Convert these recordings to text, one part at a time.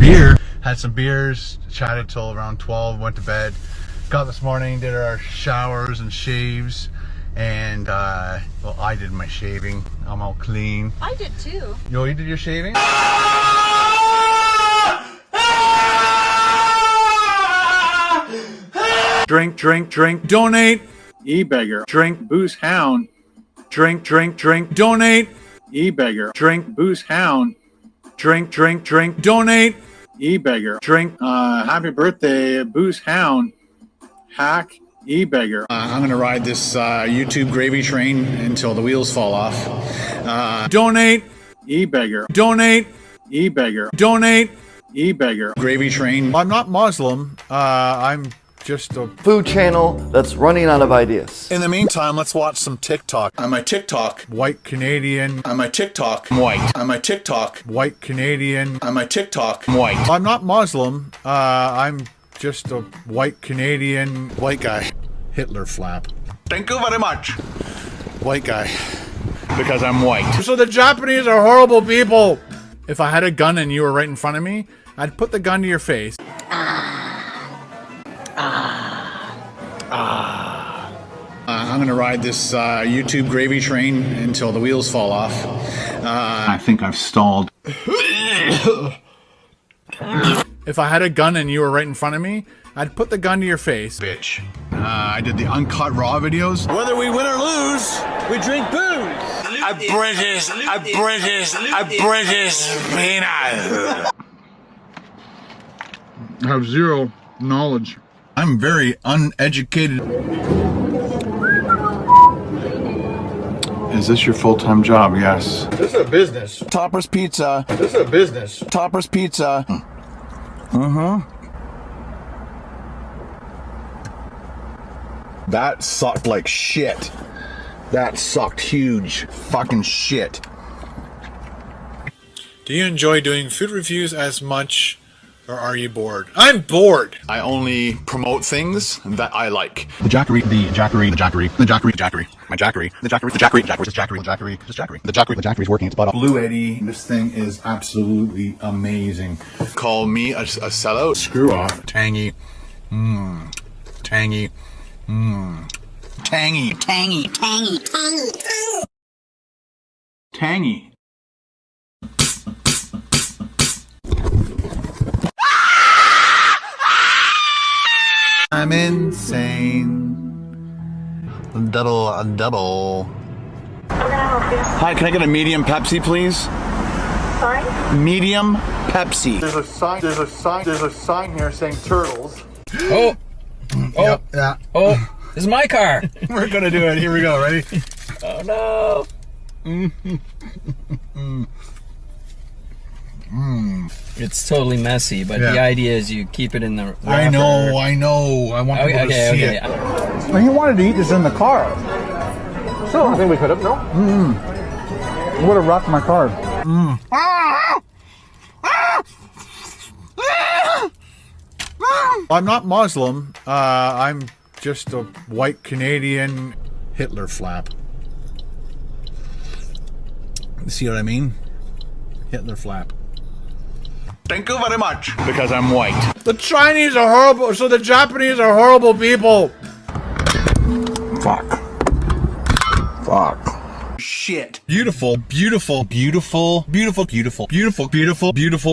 beer. Had some beers, chatted till around 12, went to bed. Got this morning, did our showers and shaves. And, well, I did my shaving. I'm all clean. I did too. Yo, you did your shaving? Drink, drink, drink, donate. E-beggar. Drink, booze hound. Drink, drink, drink, donate. E-beggar. Drink, booze hound. Drink, drink, drink, donate. E-beggar. Drink, happy birthday, booze hound. Hack. E-beggar. I'm going to ride this YouTube gravy train until the wheels fall off. Donate. E-beggar. Donate. E-beggar. Donate. E-beggar. Gravy train. I'm not Muslim. I'm just a food channel that's running out of ideas. In the meantime, let's watch some TikTok. I'm a TikTok. White Canadian. I'm a TikTok. White. I'm a TikTok. White Canadian. I'm a TikTok. White. I'm not Muslim. I'm just a white Canadian. White guy. Hitler flap. Thank you very much. White guy. Because I'm white. So the Japanese are horrible people. If I had a gun and you were right in front of me, I'd put the gun to your face. I'm going to ride this YouTube gravy train until the wheels fall off. I think I've stalled. If I had a gun and you were right in front of me, I'd put the gun to your face. Bitch. I did the uncut raw videos. Whether we win or lose, we drink booze. A British peanut. I have zero knowledge. I'm very uneducated. Is this your full-time job? Yes. This is a business. Topper's Pizza. This is a business. Topper's Pizza. That sucked like shit. That sucked huge fucking shit. Do you enjoy doing food reviews as much, or are you bored? I'm bored! I only promote things that I like. The Jackery, the Jackery, the Jackery, the Jackery, the Jackery, my Jackery, the Jackery, the Jackery, the Jackery, the Jackery, the Jackery, the Jackery, the Jackery, the Jackery's working its butt off. Blue Eddie, this thing is absolutely amazing. Call me a sellout. Screw off. Tangy. Tangy. Tangy. Tangy, tangy, tangy, tangy. Tangy. I'm insane. Double. Hi, can I get a medium Pepsi, please? Sorry? Medium Pepsi. There's a sign here saying turtles. Oh, Yep, yeah. oh, this is my car. We're gonna do it. Here we go. Ready? Oh no. It's totally messy, but the idea is you keep it in the wrapper. I know. I want people to see it. Well, he wanted to eat this in the car. So I think we could have. No. Would have rocked my car. I'm not Muslim. I'm just a white Canadian Hitler flap. See what I mean? Hitler flap. Thank you very much. Because I'm white. The Chinese are horrible. So the Japanese are horrible people. Fuck. Shit. Beautiful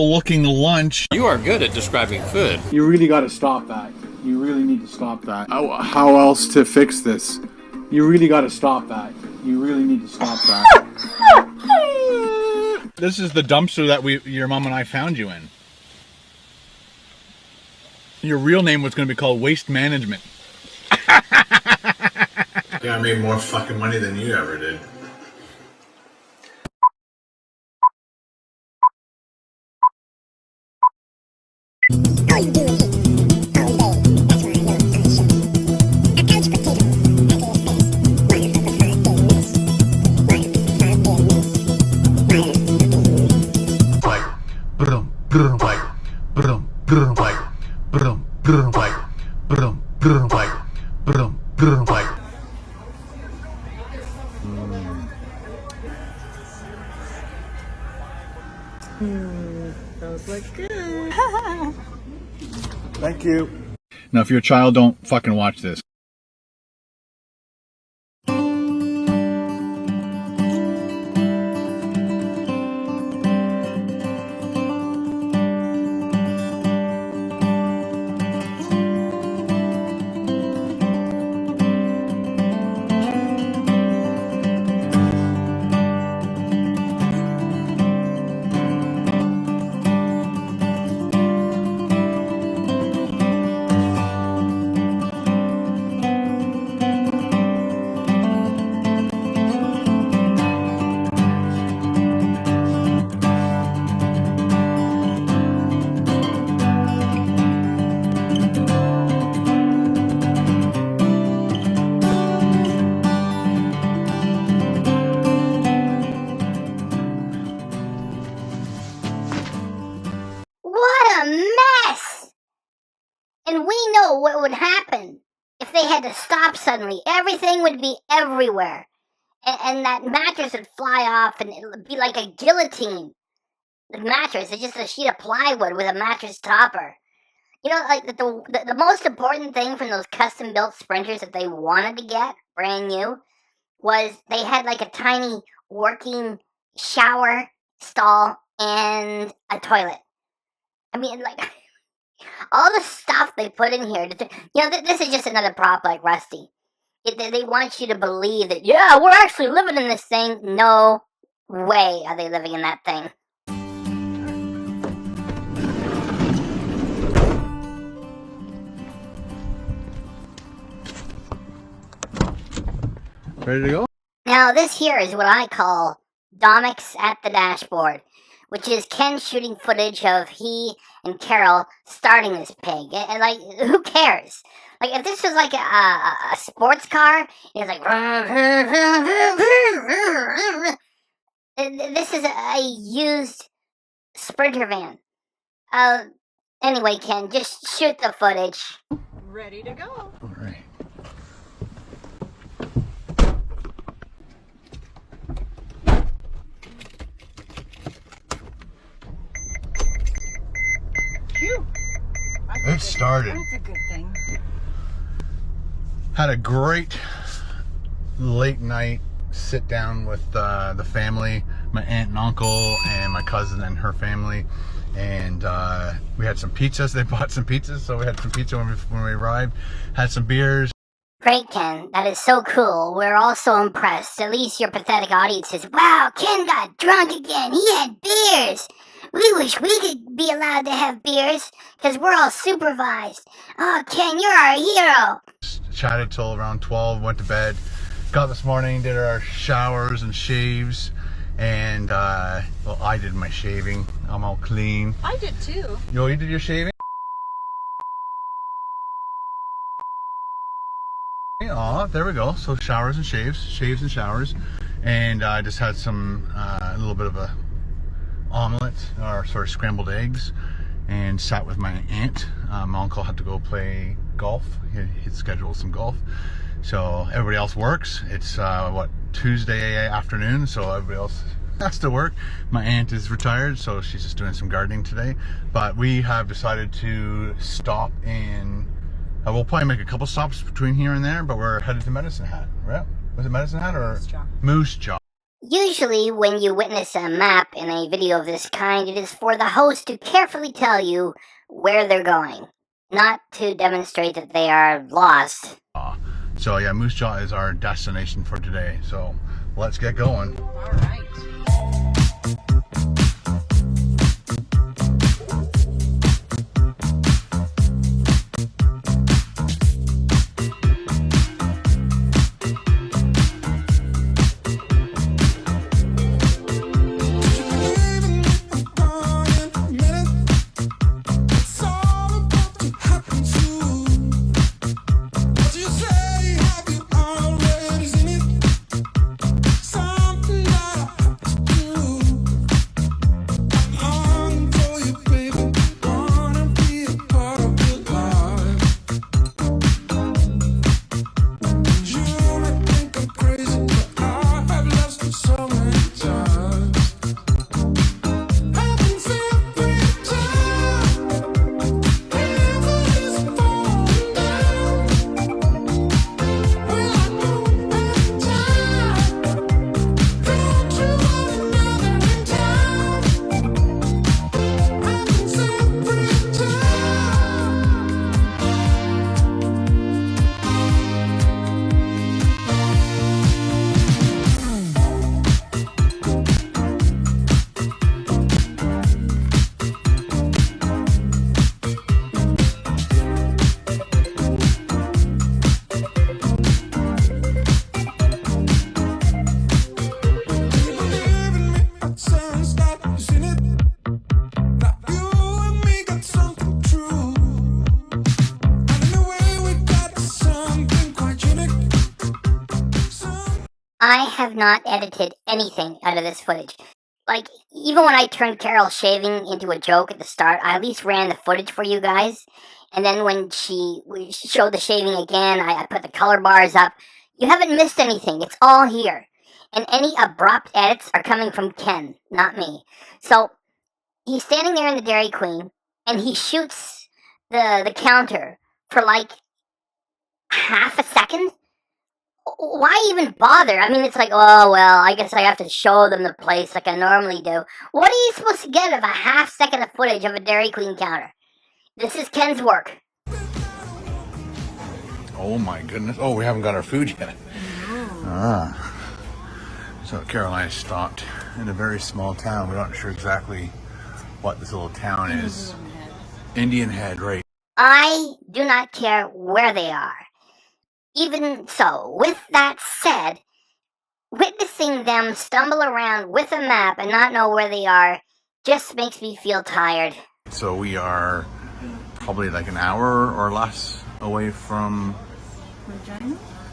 looking lunch. You are good at describing food. You really got to stop that. You really need to stop that. How else to fix this? You really got to stop that. You really need to stop that. This is the dumpster that your mom and I found you in. Your real name was going to be called Waste Management. Yeah, I made more fucking money than you ever did. All you do is eat all day. That's why you're on the show. A couch potato. Back in your face. Why a 5-day miss? Why a 5-day miss? Why a 5-day miss? Like, brum, like, brum, like, brum, like, brum, like, brum, like. Those look good. Thank you. Now, if you're a child, don't fucking watch this. What a mess! And we know what would happen if they had to stop suddenly. Everything would be everywhere. And that mattress would fly off and it would be like a guillotine. The mattress is just a sheet of plywood with a mattress topper. You know, like the most important thing from those custom built Sprinters that they wanted to get, brand new, was they had like a tiny working shower stall and a toilet. I mean, like, all the stuff they put in here. You know, this is just another prop like Rusty. They want you to believe that, yeah, we're actually living in this thing. No way are they living in that thing. Ready to go? Now, this here is what I call Domik's at the dashboard, which is Ken shooting footage of he and Carol starting this pig. And like, who cares? Like, if this was like a sports car, it's like, this is a used Sprinter van. Anyway, Ken, just shoot the footage. Ready to go. All right. It started. That's a good thing. Had a great late night sit down with the family, my aunt and uncle, and my cousin and her family, and we had some pizzas. They bought some pizzas, so we had some pizza when we arrived. Had some beers. Great, Ken. That is so cool. We're all so impressed. At least your pathetic audience says, wow, Ken got drunk again. He had beers. We wish we could be allowed to have beers, because we're all supervised. Oh, Ken, you're our hero. Chatted till around 12, went to bed. Got this morning, did our showers and shaves, and, well, I did my shaving. I'm all clean. I did too. You did your shaving? Aw, there we go. So showers and shaves and showers. And I just had some, a little bit of a omelet, or sort of scrambled eggs, and sat with my aunt. My uncle had to go play golf. He'd scheduled some golf. So everybody else works. It's, Tuesday afternoon, so everybody else has to work. My aunt is retired, so she's just doing some gardening today. But we have decided to stop in, we'll probably make a couple stops between here and there, but we're headed to Medicine Hat, right? Was it Medicine Hat or Moose Jaw? Usually, when you witness a map in a video of this kind, it is for the host to carefully tell you where they're going, not to demonstrate that they are lost. So yeah, Moose Jaw is our destination for today. So let's get going. All right. Something that I have not edited anything out of this footage. Like, even when I turned Carol shaving into a joke at the start, I at least ran the footage for you guys. And then when she showed the shaving again, I put the color bars up. You haven't missed anything. It's all here. And any abrupt edits are coming from Ken, not me. So, he's standing there in the Dairy Queen, and he shoots the counter for like half a second. Why even bother? I mean, it's like, oh, well, I guess I have to show them the place like I normally do. What are you supposed to get of a half second of footage of a Dairy Queen counter? This is Ken's work. Oh my goodness. Oh, we haven't got our food yet. So Carol and I stopped in a very small town. We're not sure exactly what this little town is. Indian Head, right. I do not care where they are. Even so, with that said, witnessing them stumble around with a map and not know where they are just makes me feel tired. So we are probably like an hour or less away from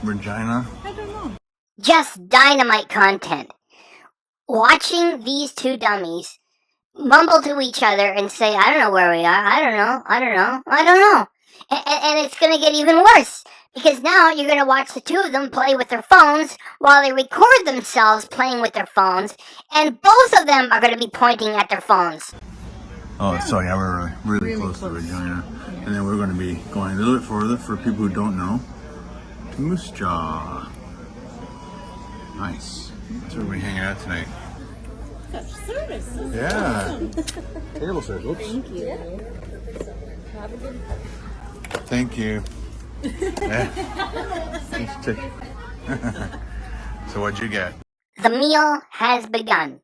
Regina? I don't know. Just dynamite content. Watching these two dummies mumble to each other and say, I don't know where we are, I don't know. And it's going to get even worse. Because now you're going to watch the two of them play with their phones while they record themselves playing with their phones. And both of them are going to be pointing at their phones. Oh, so yeah, we're really close to Regina. Yeah. And then we're going to be going a little bit further for people who don't know. To Moose Jaw. Nice. That's where we're hanging out tonight. Such service. Yeah. Table service. Oops. Thank you. Have a good Thank you. Yeah. So what'd you get? The meal has begun.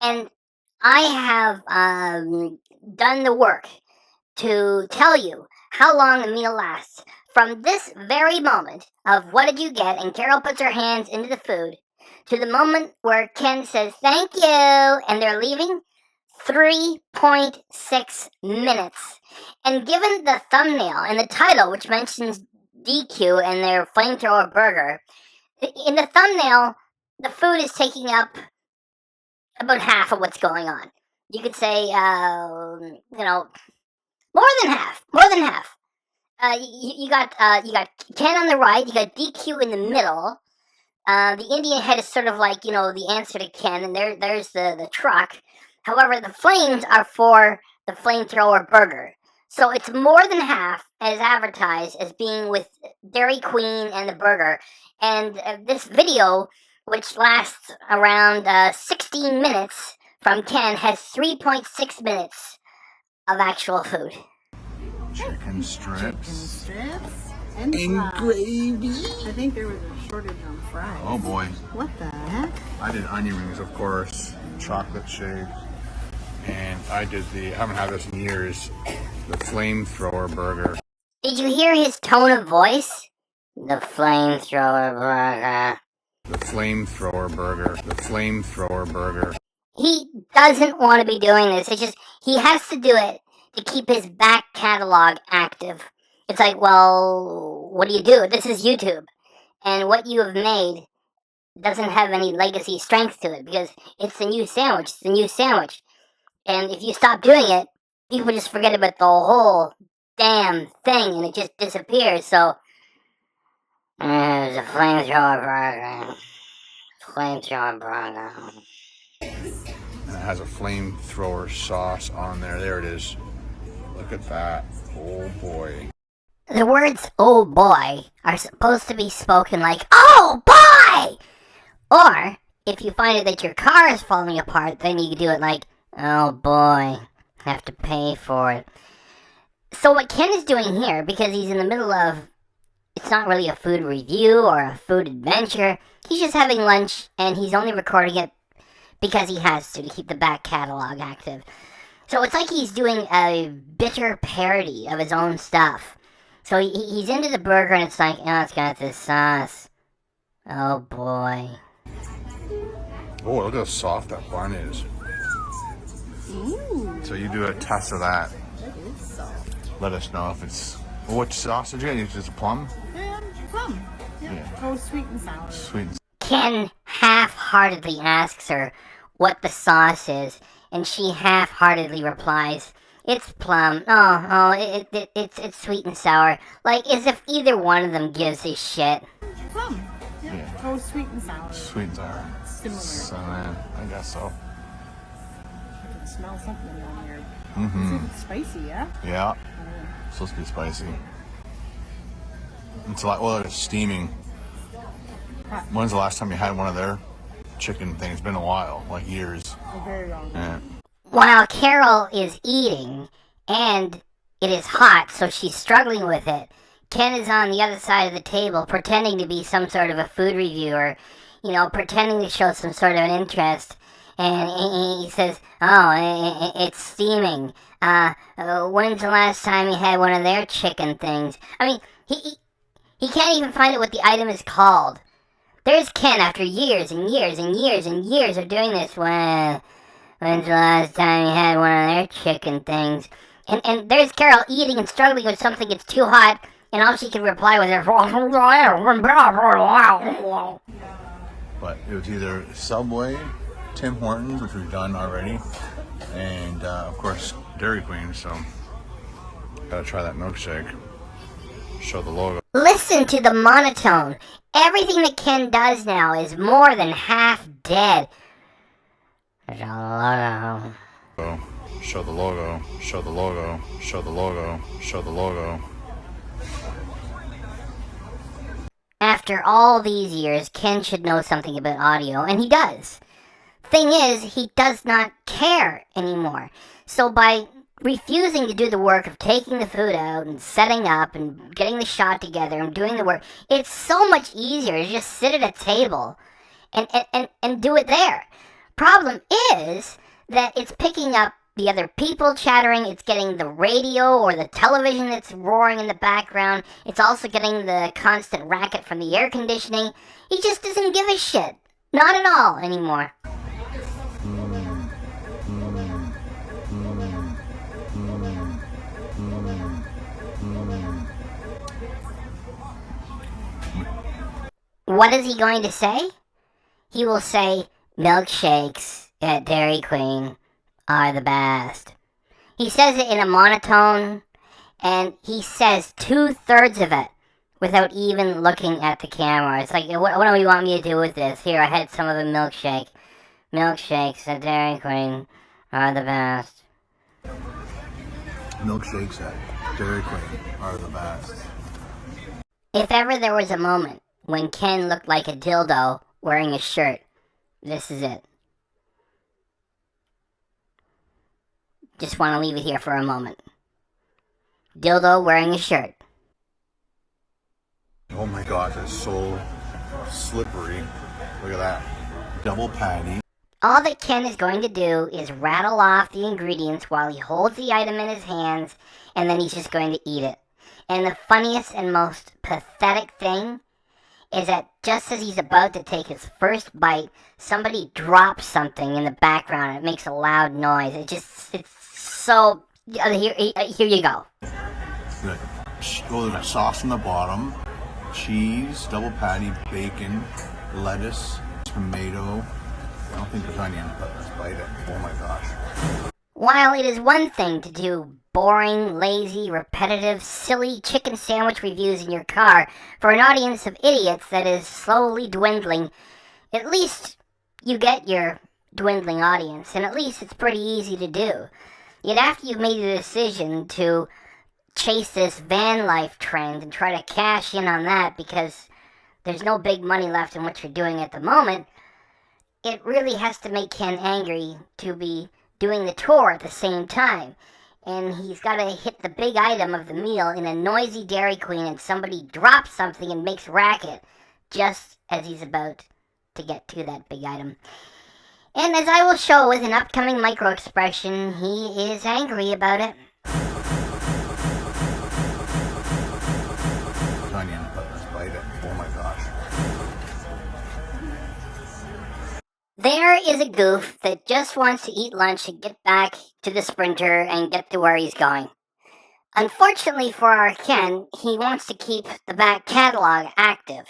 And I have done the work to tell you how long the meal lasts. From this very moment of what did you get, and Carol puts her hands into the food, to the moment where Ken says thank you, and they're leaving, 3.6 minutes. And given the thumbnail and the title, which mentions DQ and their flamethrower burger, in the thumbnail, the food is taking up about half of what's going on. You could say, more than half. You got Ken on the right, you got DQ in the middle. The Indian Head is sort of like, the answer to Ken, and there's the truck. However, the flames are for the flamethrower burger. So it's more than half as advertised as being with Dairy Queen and the burger. And this video, which lasts around 16 minutes from Ken, has 3.6 minutes of actual food. Chicken strips. And fries. Gravy. I think there was a shortage on fries. Oh boy. What the heck? I did onion rings, of course. Chocolate shake. And I haven't had this in years, the flamethrower burger. Did you hear his tone of voice? The flamethrower burger. The flamethrower burger. The flamethrower burger. He doesn't want to be doing this. It's just, he has to do it to keep his back catalog active. It's like, well, what do you do? This is YouTube. And what you have made doesn't have any legacy strength to it because it's the new sandwich. It's the new sandwich. And if you stop doing it, people just forget about the whole damn thing and it just disappears. So, there's a flamethrower burger. Flamethrower burger. And it has a flamethrower sauce on there. There it is. Look at that. Oh boy. The words, oh boy, are supposed to be spoken like, oh boy! Or, if you find it that your car is falling apart, then you can do it like, oh boy, have to pay for it. So what Ken is doing here, because he's in the middle of, it's not really a food review or a food adventure, he's just having lunch and he's only recording it because he has to keep the back catalog active. So it's like he's doing a bitter parody of his own stuff. So he's into the burger and it's like, oh, it's got this sauce. Oh boy. Oh, look how soft that bun is. Ooh. So you do a test of that. That is soft. Let us know if it's... Well, which sauce did you get? It's just a plum? Plum. Yeah. Yeah. Oh, sweet and sour. Sweet. Ken half-heartedly asks her what the sauce is, and she half-heartedly replies, "It's plum. It's sweet and sour." Like, as if either one of them gives a shit. Plum. Yeah. Oh, sweet and sour. Sweet and sour. Similar. So, I guess so. I can smell something on here. Mm-hmm. It's spicy, yeah? Yeah. It's supposed to be spicy. It's like, well, it's steaming. When's the last time you had one of their chicken things? It's been a while, like years. A very long Yeah. While Carol is eating, and it is hot, so she's struggling with it, Ken is on the other side of the table, pretending to be some sort of a food reviewer, you know, pretending to show some sort of an interest. And he says, "Oh, it's steaming. When's the last time you had one of their chicken things?" I mean, he can't even find out what the item is called. There's Ken after years and years and years and years of doing this. When's the last time you had one of their chicken things? And there's Carol eating and struggling with something that's too hot, and all she can reply with her. But it was either Subway, Tim Hortons, which we've done already, and of course Dairy Queen. So gotta try that milkshake. Show the logo. Listen to the monotone. Everything that Ken does now is more than half dead. Show the logo. Show the logo. Show the logo. Show the logo. After all these years, Ken should know something about audio, and he does. Thing is, he does not care anymore. So by refusing to do the work of taking the food out and setting up and getting the shot together and doing the work, it's so much easier to just sit at a table and do it there. Problem is that it's picking up the other people chattering, it's getting the radio or the television that's roaring in the background, it's also getting the constant racket from the air conditioning. He just doesn't give a shit. Not at all anymore. What is he going to say? He will say, "Milkshakes at Dairy Queen are the best." He says it in a monotone, and he says 2/3 of it without even looking at the camera. It's like, what do you want me to do with this? Here, I had some of the milkshake. Milkshakes at Dairy Queen are the best. Milkshakes at Dairy Queen are the best. If ever there was a moment when Ken looked like a dildo wearing a shirt, this is it. Just want to leave it here for a moment. Dildo wearing a shirt. Oh my gosh, it's so slippery. Look at that. Double patty. All that Ken is going to do is rattle off the ingredients while he holds the item in his hands, and then he's just going to eat it. And the funniest and most pathetic thing is that just as he's about to take his first bite, somebody drops something in the background and it makes a loud noise. It's so... Here you go. Good. Oh, there's a sauce on the bottom. Cheese, double patty, bacon, lettuce, tomato. I don't think there's onion, but let's bite it. Oh my gosh. While it is one thing to do boring, lazy, repetitive, silly chicken sandwich reviews in your car for an audience of idiots that is slowly dwindling, at least you get your dwindling audience, and at least it's pretty easy to do. Yet after you've made the decision to chase this van life trend and try to cash in on that because there's no big money left in what you're doing at the moment, it really has to make Ken angry to be doing the tour at the same time. And he's got to hit the big item of the meal in a noisy Dairy Queen, and somebody drops something and makes racket just as he's about to get to that big item. And as I will show with an upcoming micro expression, he is angry about it. Onion, but let's bite it. Oh my gosh. There is a goof that just wants to eat lunch and get back to the Sprinter and get to where he's going. Unfortunately for our Ken, he wants to keep the back catalog active.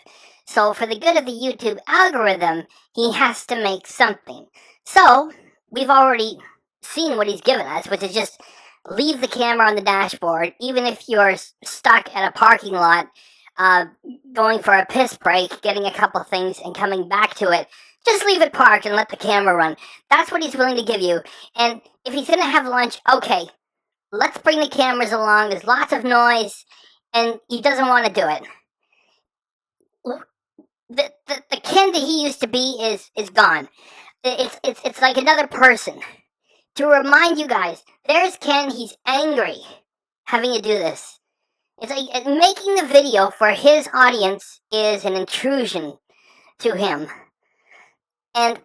So for the good of the YouTube algorithm, he has to make something. So we've already seen what he's given us, which is just leave the camera on the dashboard, even if you're stuck at a parking lot, going for a piss break, getting a couple things and coming back to it. Just leave it parked and let the camera run. That's what he's willing to give you. And if he's going to have lunch, okay, let's bring the cameras along. There's lots of noise, and he doesn't want to do it. The Ken that he used to be is gone. It's like another person. To remind you guys, there's Ken. He's angry having to do this. It's like making the video for his audience is an intrusion to him. And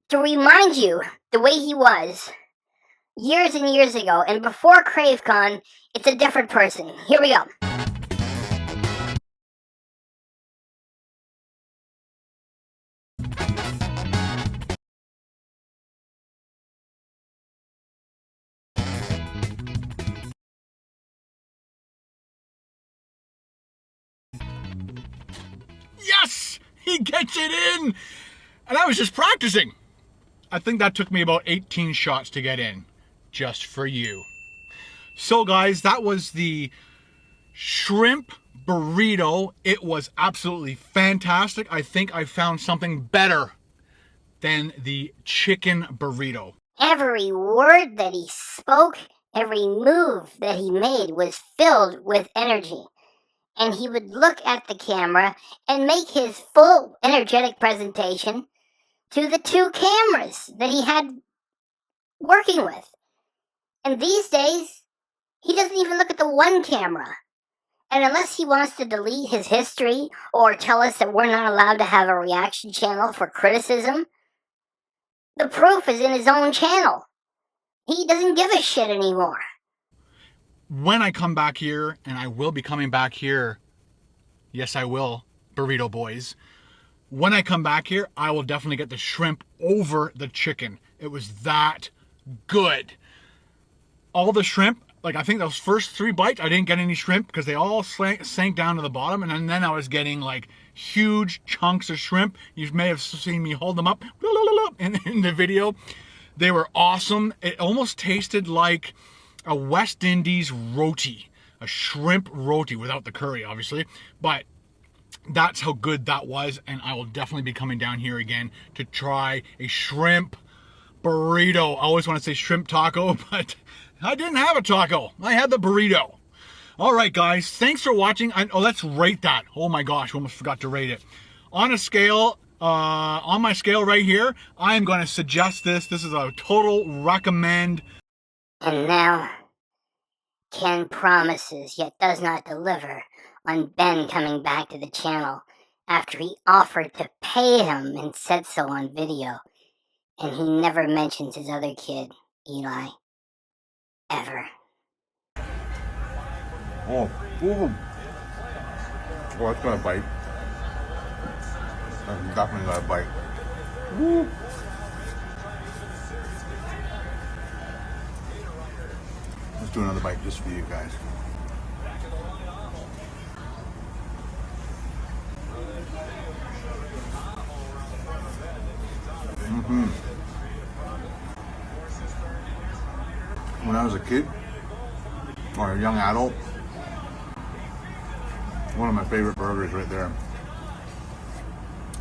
to remind you the way he was years and years ago, and before CraveCon, it's a different person. Here we go. Yes! He gets it in! And I was just practicing. I think that took me about 18 shots to get in. Just for you. So guys, that was the shrimp burrito. It was absolutely fantastic. I think I found something better than the chicken burrito. Every word that he spoke, every move that he made was filled with energy. And he would look at the camera and make his full energetic presentation to the two cameras that he had working with. And these days, he doesn't even look at the one camera. And unless he wants to delete his history or tell us that we're not allowed to have a reaction channel for criticism, the proof is in his own channel. He doesn't give a shit anymore. When I come back here, and I will be coming back here, yes I will, Burrito Boys. When I come back here, I will definitely get the shrimp over the chicken. It was that good. All the shrimp, like I think those first 3 bites, I didn't get any shrimp because they all sank down to the bottom. And then I was getting like huge chunks of shrimp. You may have seen me hold them up in the video. They were awesome. It almost tasted like a West Indies roti, a shrimp roti without the curry, obviously. But that's how good that was, and I will definitely be coming down here again to try a shrimp burrito. I always want to say shrimp taco, but I didn't have a taco. I had the burrito. All right, guys, thanks for watching. Let's rate that. Oh my gosh, we almost forgot to rate it. On a scale, on my scale right here, I am going to suggest this. This is a total recommend. And now, Ken promises yet does not deliver on Ben coming back to the channel after he offered to pay him and said so on video. And he never mentions his other kid, Eli. Ever. Oh, ooh. Oh, it's gonna bite. That's definitely gonna bite. Woo. Let's do another bite just for you guys. When I was a kid, or a young adult, one of my favorite burgers right there.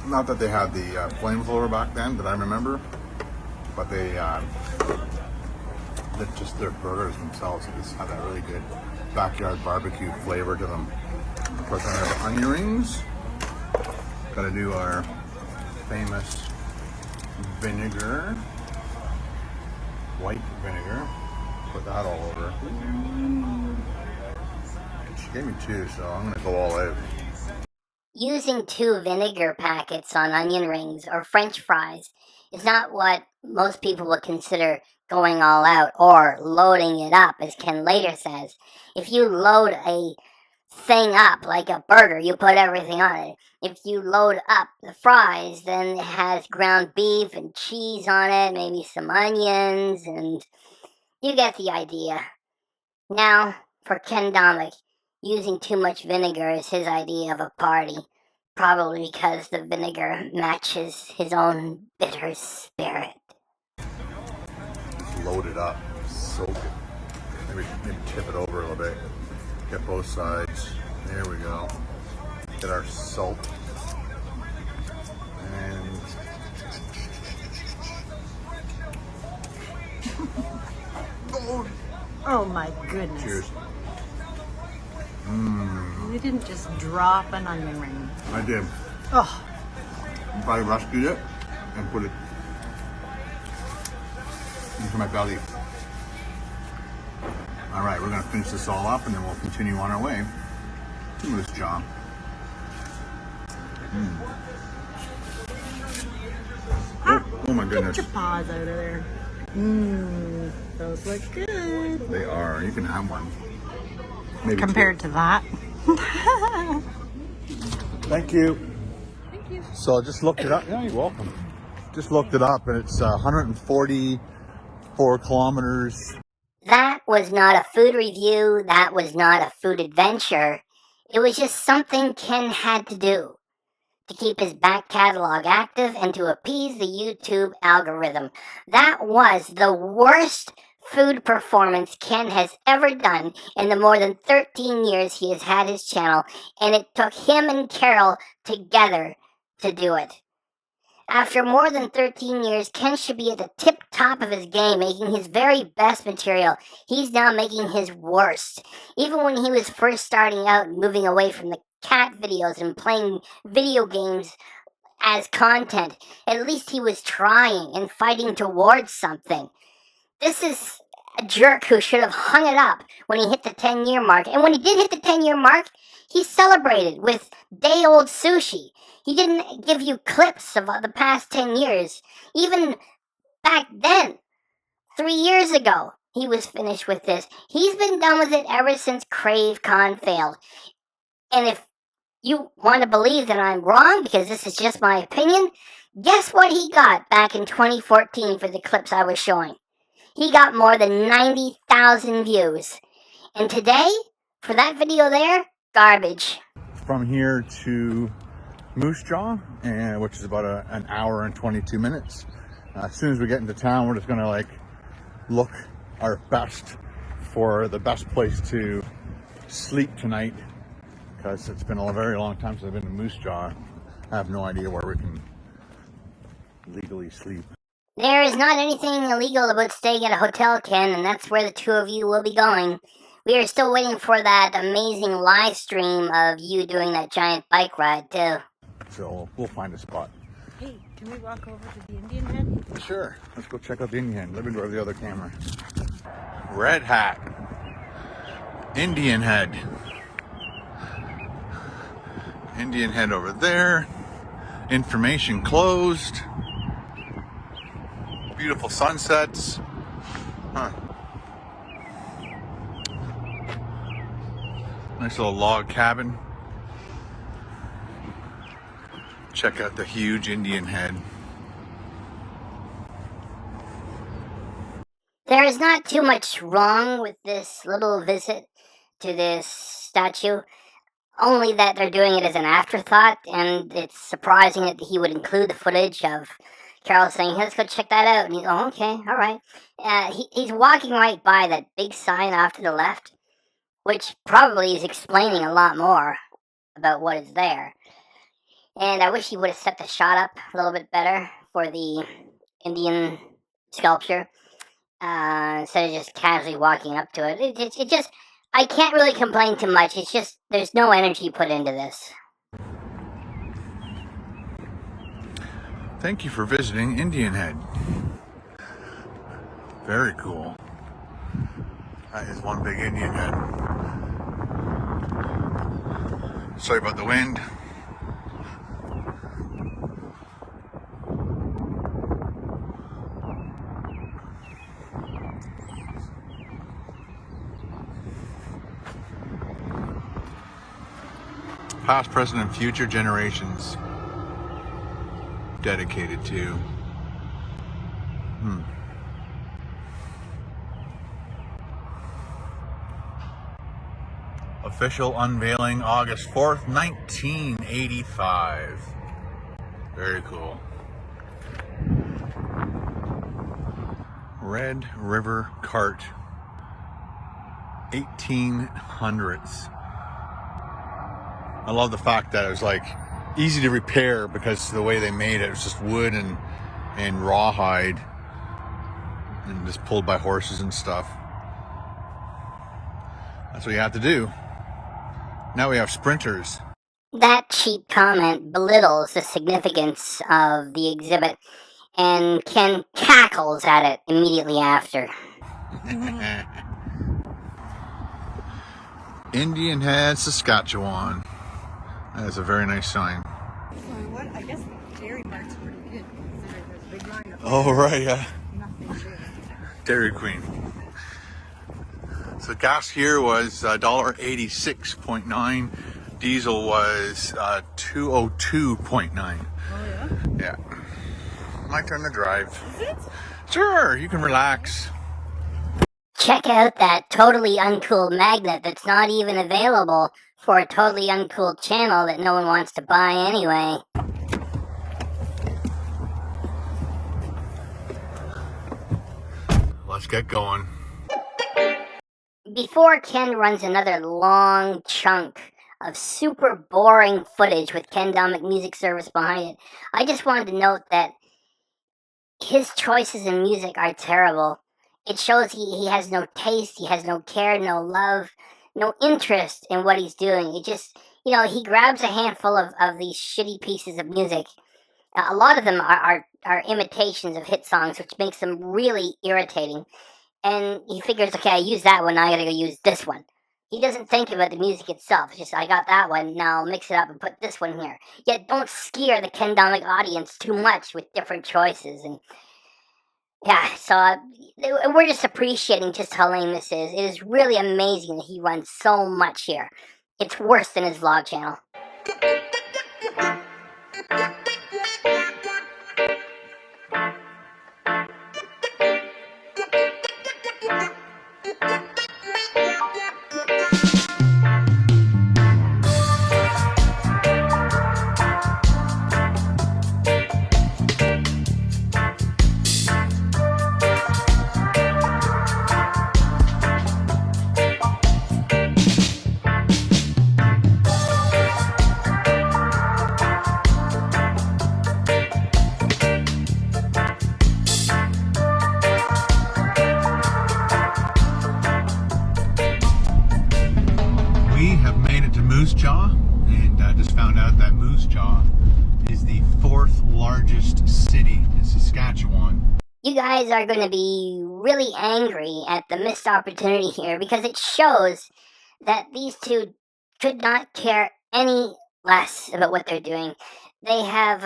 Not that they had the flamethrower back then that I remember, but they just their burgers themselves just had that really good backyard barbecue flavor to them. Of course, I have onion rings. Got to do our famous vinegar, white vinegar. Put that all over. She gave me 2, so I'm gonna go all out. Using 2 vinegar packets on onion rings or French fries is not what most people would consider going all out or loading it up, as Ken later says. If you load a thing up like a burger, you put everything on it. If you load up the fries, then it has ground beef and cheese on it, maybe some onions, and you get the idea. Now, for Ken Domik, using too much vinegar is his idea of a party. Probably because the vinegar matches his own bitter spirit. Loaded up. So good. Maybe tip it over a little bit. Get both sides. There we go. Get our salt. And Oh my goodness. cheers. You didn't just drop an onion ring. I did. Oh, I rescued it and put it into my belly. All right, we're gonna finish this all up and then we'll continue on our way to Moose Jaw. Oh my get goodness. your paws out of there. Those look good. They are. You can have one. Maybe Compared to that. two. Thank you. So I just looked it up. Yeah, you're welcome. Just looked it up and it's 144 kilometers. That was not a food review. That was not a food adventure. It was just something Ken had to do to keep his back catalog active and to appease the YouTube algorithm. That was the worst food performance Ken has ever done in the more than 13 years he has had his channel, and it took him and Carol together to do it. After more than 13 years, Ken should be at the tip top of his game, making his very best material. He's now making his worst. Even when he was first starting out, moving away from the cat videos and playing video games as content, at least he was trying and fighting towards something. This is a jerk who should have hung it up when he hit the 10-year mark. And when he did hit the 10-year mark, he celebrated with day-old sushi. He didn't give you clips of the past 10 years. Even back then, 3 years ago, he was finished with this. He's been done with it ever since Crave Con failed. And if you want to believe that I'm wrong, because this is just my opinion, guess what he got back in 2014 for the clips I was showing? He got more than 90,000 views. And today, for that video there, garbage. From here to Moose Jaw, which is about an hour and 22 minutes. As soon as we get into town, we're just gonna look our best for the best place to sleep tonight, because it's been a very long time since I've been to Moose Jaw. I have no idea where we can legally sleep. There is not anything illegal about staying at a hotel, Ken, and that's where the two of you will be going. We are still waiting for that amazing live stream of you doing that giant bike ride, too. So we'll find a spot. Hey, can we walk over to the Indian Head? Sure, let's go check out the Indian Head. Let me go over the other camera. Red Hat. Indian Head. Indian Head over there. Information closed. Beautiful sunsets. Huh. Nice little log cabin. Check out the huge Indian Head. There is not too much wrong with this little visit to this statue, only that they're doing it as an afterthought, and it's surprising that he would include the footage of Carol saying, hey, let's go check that out. And he's, oh, okay, all right. He's walking right by that big sign off to the left, which probably is explaining a lot more about what is there. And I wish he would have set the shot up a little bit better for the Indian sculpture, instead of just casually walking up to it. It just, I can't really complain too much. It's just, there's no energy put into this. Thank you for visiting Indian Head. Very cool. That is one big Indian Head. Sorry about the wind. Past, present, and future generations dedicated to. Official unveiling August 4th, 1985. Very cool. Red River Cart, 1800s. I love the fact that it was like easy to repair because the way they made it was just wood and rawhide and just pulled by horses and stuff. That's what you have to do. Now we have sprinters. That cheap comment belittles the significance of the exhibit, and Ken cackles at it immediately after. Indian Head, Saskatchewan. That is a very nice sign. What? I guess Dairy Mart's pretty good considering there's a big line up there. Oh, right, yeah. Nothing there. Dairy Queen. So gas here was $1.86.9. Diesel was $2.02.9. Oh yeah? Yeah. My turn to drive. Is it? Sure, you can relax. Check out that totally uncool magnet that's not even available for a totally uncool channel that no one wants to buy anyway. Let's get going. Before Ken runs another long chunk of super boring footage with Ken Domik Music Service behind it, I just wanted to note that his choices in music are terrible. It shows he has no taste, he has no care, no love, no interest in what he's doing. It just, he grabs a handful of these shitty pieces of music. A lot of them are imitations of hit songs, which makes them really irritating. And he figures, okay, I used that one, now I gotta go use this one. He doesn't think about the music itself. It's just, I got that one, now I'll mix it up and put this one here. Yet don't scare the Ken Domik audience too much with different choices. And yeah, so we're just appreciating just how lame this is. It is really amazing that he runs so much here. It's worse than his vlog channel. Moose Jaw, and I just found out that Moose Jaw is the 4th largest city in Saskatchewan. You guys are going to be really angry at the missed opportunity here because it shows that these two could not care any less about what they're doing. They have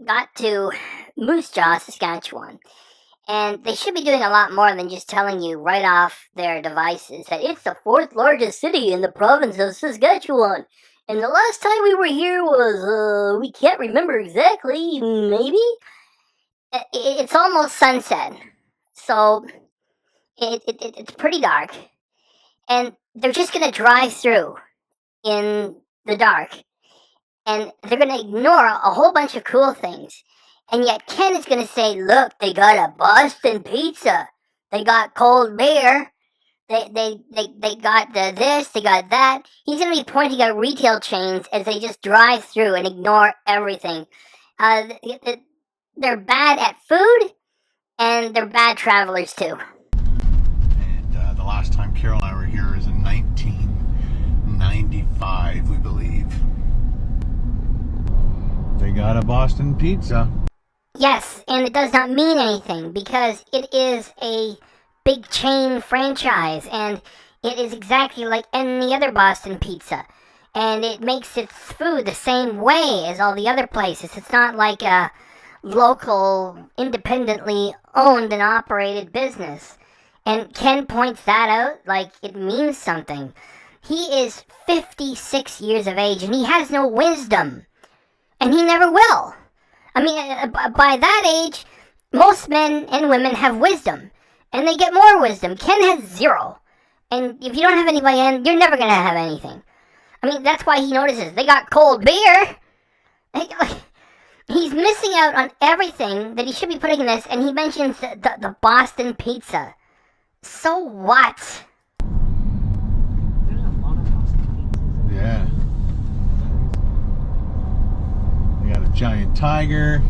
got to Moose Jaw, Saskatchewan. And they should be doing a lot more than just telling you right off their devices that it's the 4th largest city in the province of Saskatchewan. And the last time we were here was, we can't remember exactly, maybe? It's almost sunset. So, it's pretty dark. And they're just going to drive through in the dark. And they're going to ignore a whole bunch of cool things. And yet Ken is going to say, look, they got a Boston pizza. They got cold beer. They got this, they got that. He's going to be pointing at retail chains as they just drive through and ignore everything. They're bad at food, and they're bad travelers too. And the last time Carol and I were here is in 1995, we believe. They got a Boston pizza. Yes, and it does not mean anything because it is a big chain franchise and it is exactly like any other Boston pizza. And it makes its food the same way as all the other places. It's not like a local, independently owned and operated business. And Ken points that out like it means something. He is 56 years of age and he has no wisdom. And he never will. I mean, by that age, most men and women have wisdom, and they get more wisdom. Ken has 0, And if you don't have anybody in, you're never gonna have anything. I mean, that's why he notices they got cold beer. He's missing out on everything that he should be putting in this, and he mentions the Boston pizza. So what? There's a lot of Boston pizzas. Yeah. They got a giant tiger.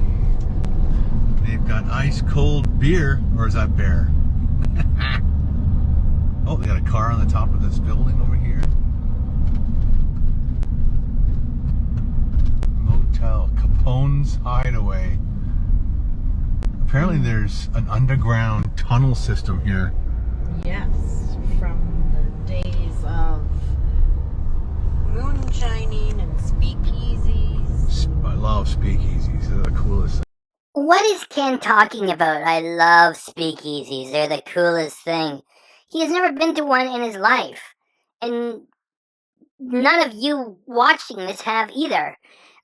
They've got ice cold beer, or is that bear? Oh, they got a car on the top of this building over here. Motel, Capone's Hideaway. Apparently there's an underground tunnel system here. Yes, from the days of moonshining and speakeasies. I love speakeasies. They're the coolest. What is Ken talking about? I love speakeasies. They're the coolest thing. He has never been to one in his life. And none of you watching this have either.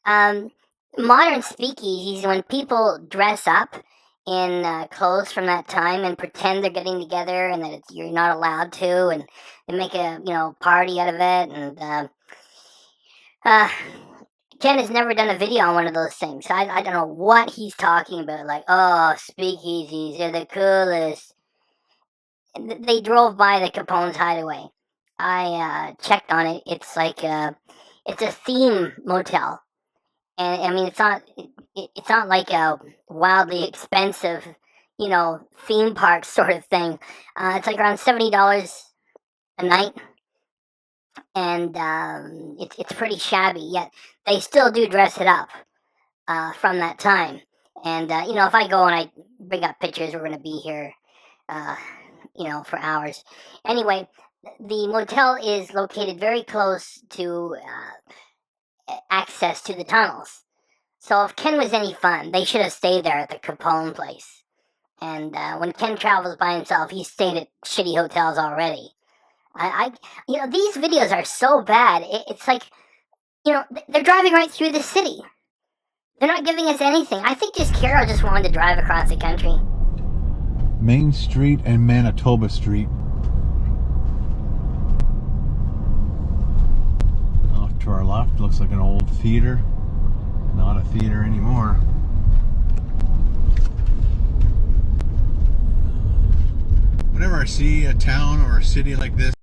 Modern speakeasies, when people dress up in clothes from that time and pretend they're getting together and that you're not allowed to, and they make a party out of it, and Ken has never done a video on one of those things. I don't know what he's talking about. Like, oh, speakeasies, they're the coolest. They drove by the Capone's Hideaway. I checked on it. It's like it's a theme motel, and I mean it's not like a wildly expensive, theme park sort of thing. It's like around $70 a night, and it's pretty shabby. Yet they still do dress it up from that time. And if I go and I bring up pictures, we're gonna be here. For hours. Anyway, the motel is located very close to access to the tunnels. So if Ken was any fun, they should have stayed there at the Capone place. And when Ken travels by himself, he's stayed at shitty hotels already. These videos are so bad. It's like, they're driving right through the city. They're not giving us anything. I think Carol just wanted to drive across the country. Main Street and Manitoba Street. Off to our left looks like an old theater. Not a theater anymore. Whenever I see a town or a city like this,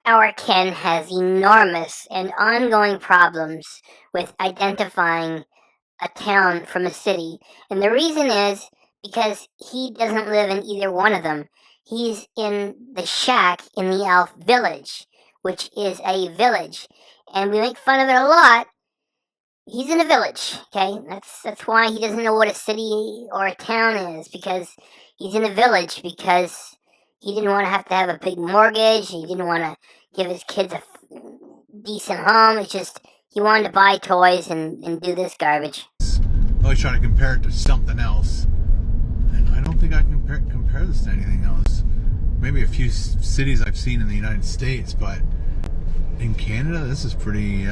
our Ken has enormous and ongoing problems with identifying a town from a city. And the reason is because he doesn't live in either one of them. He's in the shack in the Elf Village, which is a village. And we make fun of it a lot. He's in a village, okay? That's why he doesn't know what a city or a town is, because he's in a village, because he didn't want to have a big mortgage. He didn't want to give his kids a decent home. It's just he wanted to buy toys and do this garbage. I always try to compare it to something else. I don't think I can compare this to anything else. Maybe a few cities I've seen in the United States, but in Canada, this is pretty...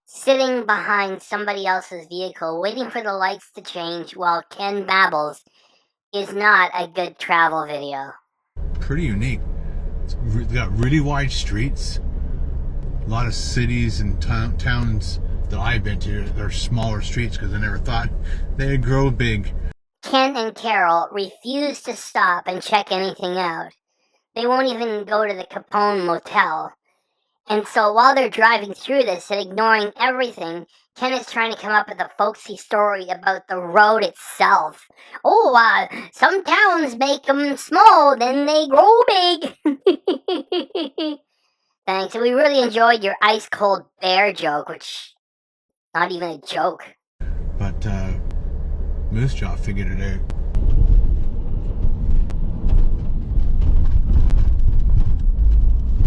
Sitting behind somebody else's vehicle, waiting for the lights to change while Ken babbles, is not a good travel video. Pretty unique. It's got really wide streets. A lot of cities and towns that I've been to, they're smaller streets because I never thought they'd grow big. Ken and Carol refuse to stop and check anything out. They won't even go to the Capone Motel. And so while they're driving through this and ignoring everything, Ken is trying to come up with a folksy story about the road itself. Oh, some towns make them small, then they grow big. Thanks. We really enjoyed your ice cold bear joke, which not even a joke. But Moose Jaw figured it out.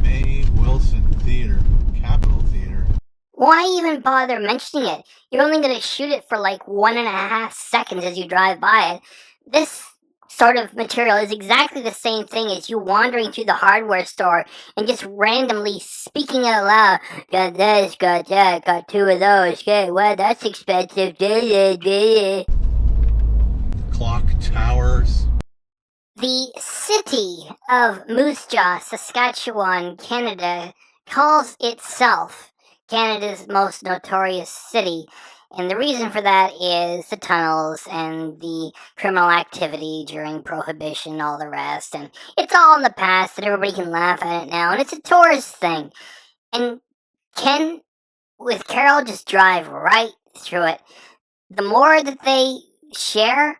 May Wilson Theater, Capitol Theater. Why even bother mentioning it? You're only going to shoot it for like 1.5 seconds as you drive by it. This sort of material is exactly the same thing as you wandering through the hardware store and just randomly speaking out loud. Got this, got that, got 2 of those. Okay, well, that's expensive. Clock towers. The city of Moose Jaw, Saskatchewan, Canada, calls itself Canada's most notorious city. And the reason for that is the tunnels and the criminal activity during Prohibition and all the rest. And it's all in the past and everybody can laugh at it now. And it's a tourist thing. And Ken, with Carol, just drive right through it. The more that they share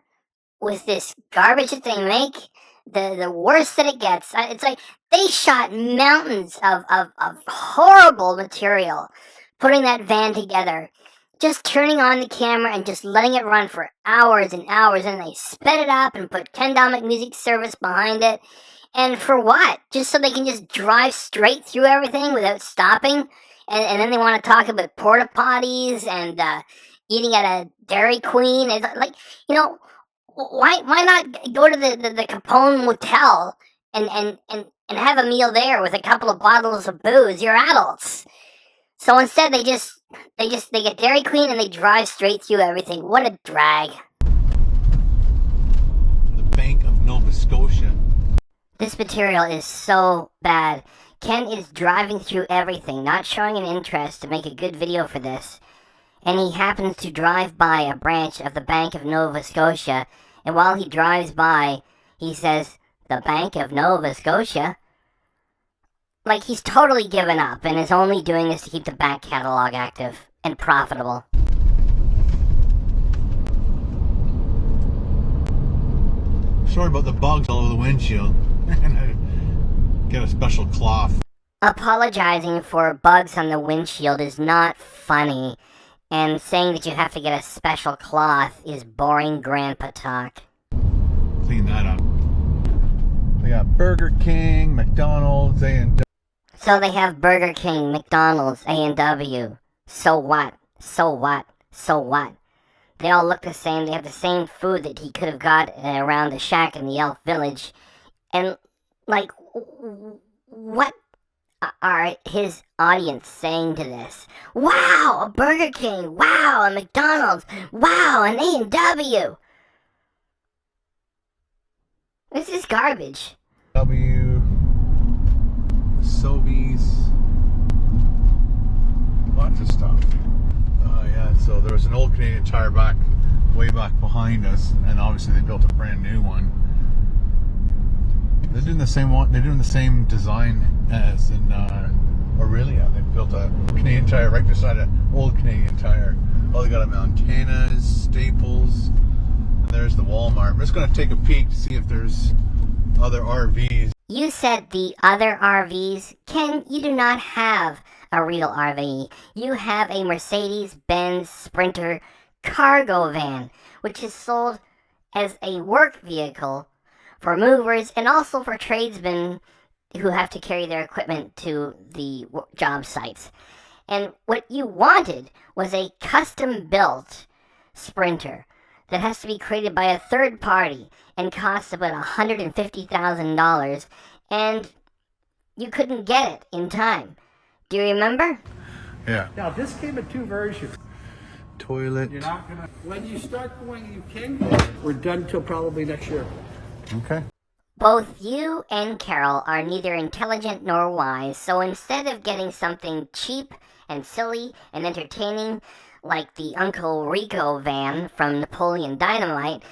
with this garbage that they make, the worse that it gets. It's like they shot mountains of horrible material putting that van together. Just turning on the camera and just letting it run for hours and hours, and they sped it up and put Ken Domik Music Service behind it. And for what? Just so they can just drive straight through everything without stopping? And then they want to talk about porta potties and eating at a Dairy Queen. It's like, you know, why not go to the Capone Motel and have a meal there with a couple of bottles of booze? You're adults. So instead, they get Dairy Queen and they drive straight through everything. What a drag. The Bank of Nova Scotia. This material is so bad. Ken is driving through everything, not showing an interest to make a good video for this. And he happens to drive by a branch of the Bank of Nova Scotia. And while he drives by, he says, "The Bank of Nova Scotia?" Like he's totally given up and is only doing this to keep the back catalog active and profitable. Sorry about the bugs all over the windshield. Get a special cloth. Apologizing for bugs on the windshield is not funny, and saying that you have to get a special cloth is boring grandpa talk. Clean that up. They got Burger King, McDonald's, A&W. So they have Burger King, McDonald's, A&W. So what? So what? So what? They all look the same. They have the same food that he could have got around the shack in the Elf Village. And, like, what are his audience saying to this? Wow, a Burger King. Wow, a McDonald's. Wow, an A&W. This is garbage. Sobeys, lots of stuff. Yeah, so there was an old Canadian Tire way back behind us, and obviously they built a brand new one. They're doing the same one. They're doing the same design as in Aurelia. They built a Canadian Tire right beside an old Canadian Tire. Oh, they got a Montana's, Staples, and there's the Walmart. I'm just going to take a peek to see if there's other RVs. You said the other RVs? Ken, you do not have a real RV. You have a Mercedes-Benz Sprinter cargo van, which is sold as a work vehicle for movers and also for tradesmen who have to carry their equipment to the job sites. And what you wanted was a custom-built Sprinter that has to be created by a third party and costs about $150,000, and you couldn't get it in time. Do you remember? Yeah. Now, this came in two versions. Toilet. You're not gonna. When you start going, you can go. We're done till probably next year. Okay. Both you and Carol are neither intelligent nor wise, so instead of getting something cheap and silly and entertaining like the Uncle Rico van from Napoleon Dynamite,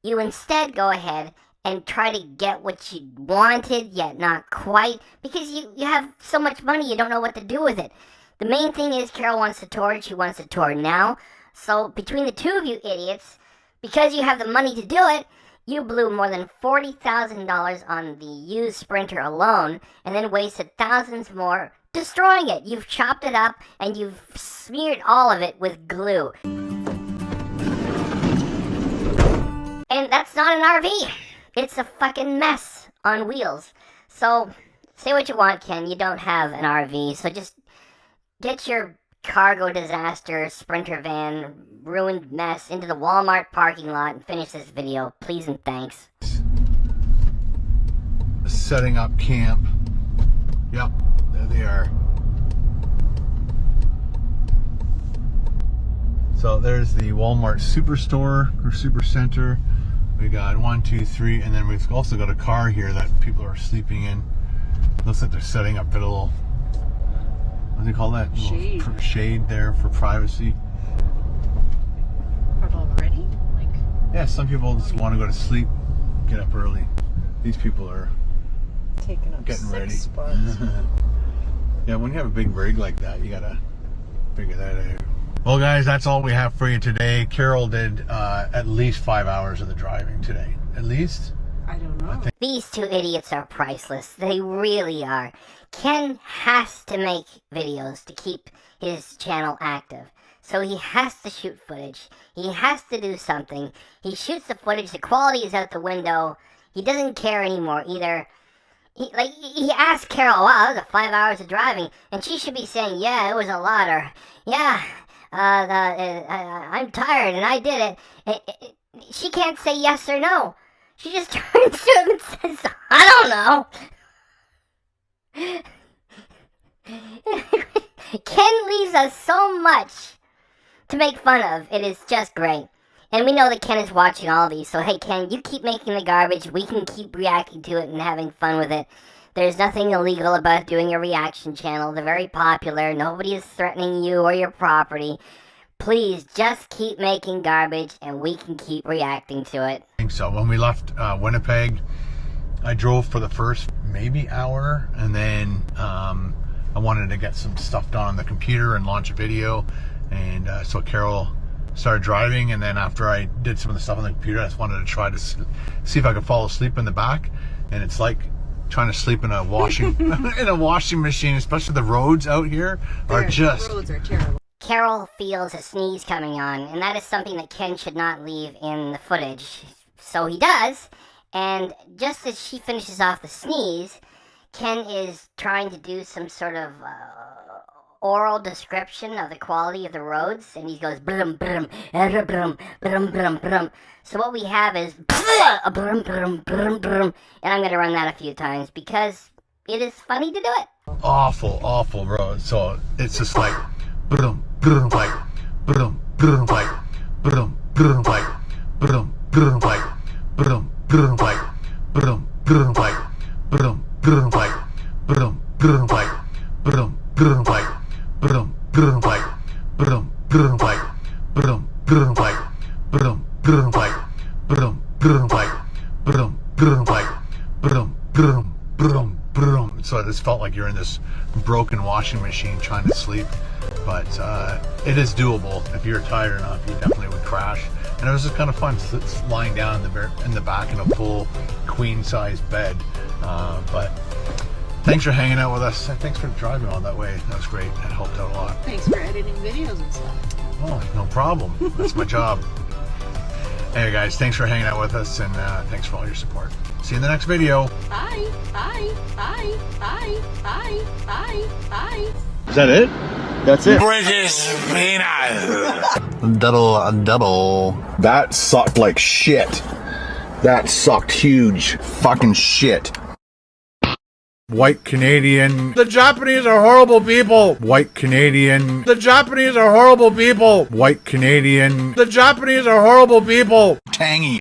you instead go ahead and try to get what you wanted, yet not quite, because you have so much money you don't know what to do with it. The main thing is Carol wants to tour, she wants to tour now, so between the two of you idiots, because you have the money to do it, you blew more than $40,000 on the used Sprinter alone, and then wasted thousands more destroying it. You've chopped it up, and you've smeared all of it with glue. And that's not an RV. It's a fucking mess on wheels. So, say what you want, Ken. You don't have an RV, so just get your cargo disaster Sprinter van ruined mess into the Walmart parking lot and finish this video. Please and thanks. Setting up camp. Yep, there they are. So there's the Walmart Superstore or Supercenter. We got 1, 2, 3, and then we've also got a car here that people are sleeping in. Looks like they're setting up a little, what do you call that? Shade. Shade there for privacy. But already? Like, Yeah, some people just want to go to sleep, get up early. These people are taking up getting 6 ready. spots. Yeah, when you have a big rig like that, you gotta figure that out. Well, guys, that's all we have for you today. Carol did at least 5 hours of the driving today. At least? I don't know. These two idiots are priceless. They really are. Ken has to make videos to keep his channel active. So he has to shoot footage. He has to do something. He shoots the footage. The quality is out the window. He doesn't care anymore either. He asked Carol, wow, that was 5 hours of driving. And she should be saying, yeah, it was a lot. Or, yeah, I'm tired and I did it. She can't say yes or no. She just turns to him and says, I don't know. Ken leaves us so much to make fun of. It is just great. And we know that Ken is watching all of these. So, hey, Ken, you keep making the garbage. We can keep reacting to it and having fun with it. There's nothing illegal about doing a reaction channel. They're very popular. Nobody is threatening you or your property. Please just keep making garbage and we can keep reacting to it. I think so. When we left Winnipeg, I drove for the first maybe hour, and then I wanted to get some stuff done on the computer and launch a video. And so Carol started driving, and then after I did some of the stuff on the computer, I just wanted to try to see if I could fall asleep in the back. And it's like trying to sleep in a washing in a washing machine, especially the roads out here are just. The roads are terrible. Carol feels a sneeze coming on, and that is something that Ken should not leave in the footage. So he does, and just as she finishes off the sneeze, Ken is trying to do some sort of oral description of the quality of the roads, and he goes brum brum brum brum brum brum. So what we have is brum brum brum brum, and I'm gonna run that a few times because it is funny to do it. Awful roads. So it's just like brum brum like brum brum like brum brum like brum brum like brum brum like brum brum like brum brum like brum brum like brum brum like brum brum like brum brum like brum brum like brum brum like brum brum like brum brum like brum brum brum brum. So this felt like you're in this broken washing machine trying to sleep, but it is doable. If you're tired enough, you definitely would crash. And it was just kind of fun, lying down in the back in a full queen size bed. But thanks for hanging out with us, and thanks for driving all that way. That was great. It helped out a lot. Thanks for editing videos and stuff. Oh, no problem. That's my job. Anyway, guys, thanks for hanging out with us, and thanks for all your support. See you in the next video. Bye. Bye. Bye. Bye. Bye. Bye. Bye. Is that it? That's it. British peanut. Double. That sucked like shit. That sucked huge fucking shit. White Canadian. The Japanese are horrible people. White Canadian. The Japanese are horrible people. White Canadian. The Japanese are horrible people. Tangy.